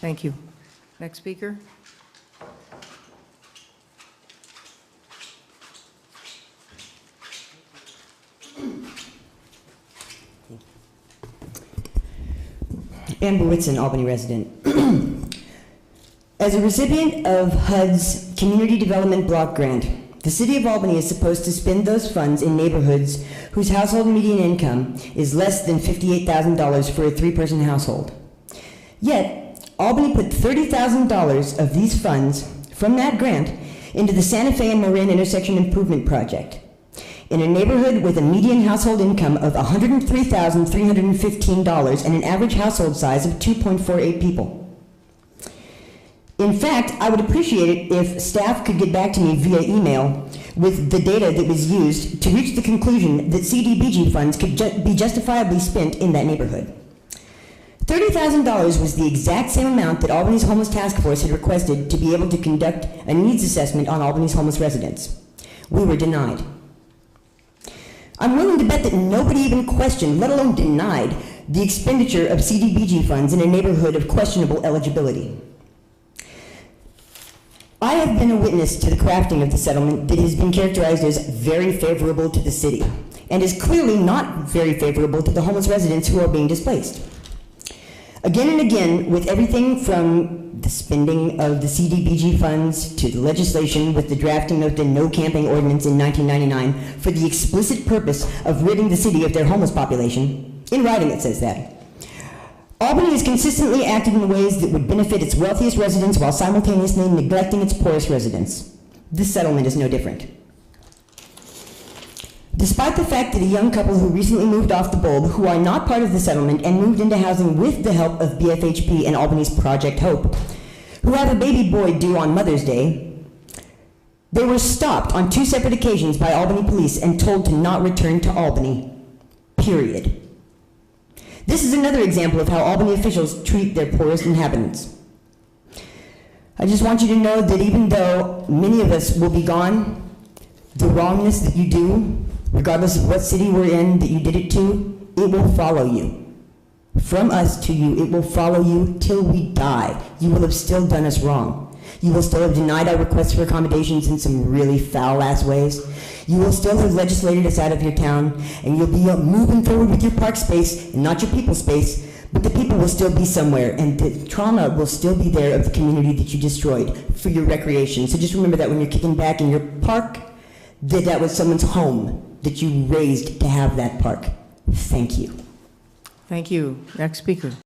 Thank you. Next speaker. Amber Whitson, Albany resident. As a recipient of HUD's Community Development Block Grant, the City of Albany is supposed to spend those funds in neighborhoods whose household median income is less than $58,000 for a three-person household. Yet, Albany put $30,000 of these funds from that grant into the Santa Fe and Marin Intersection Improvement Project, in a neighborhood with a median household income of $103,315 and an average household size of 2.48 people. In fact, I would appreciate it if staff could get back to me via email with the data that was used to reach the conclusion that CDBG funds could be justifiably spent in that neighborhood. $30,000 was the exact same amount that Albany's Homeless Task Force had requested to be able to conduct a needs assessment on Albany's homeless residents. We were denied. I'm willing to bet that nobody even questioned, let alone denied, the expenditure of CDBG funds in a neighborhood of questionable eligibility. I have been a witness to the crafting of the settlement that has been characterized as very favorable to the city, and is clearly not very favorable to the homeless residents who are being displaced. Again and again, with everything from the spending of the CDBG funds to the legislation with the drafting of the No Camping Ordinance in 1999 for the explicit purpose of ridding the city of their homeless population, in writing it says that, Albany has consistently acted in ways that would benefit its wealthiest residents while simultaneously neglecting its poorest residents. This settlement is no different. Despite the fact that a young couple who recently moved off the bulb, who are not part of the settlement and moved into housing with the help of BFHP and Albany's Project Hope, who have a baby boy due on Mother's Day, they were stopped on 2 separate occasions by Albany police and told to not return to Albany, period. This is another example of how Albany officials treat their poorest inhabitants. I just want you to know that even though many of us will be gone, the wrongness that you do, regardless of what city we're in that you did it to, it will follow you. From us to you, it will follow you till we die. You will have still done us wrong. You will still have denied our requests for accommodations in some really foul-ass ways. You will still have legislated us out of your town, and you'll be moving forward with your park space and not your people space, but the people will still be somewhere, and the trauma will still be there of the community that you destroyed for your recreation. So just remember that when you're kicking back in your park, that was someone's home that you raised to have that park. Thank you. Thank you. Next speaker.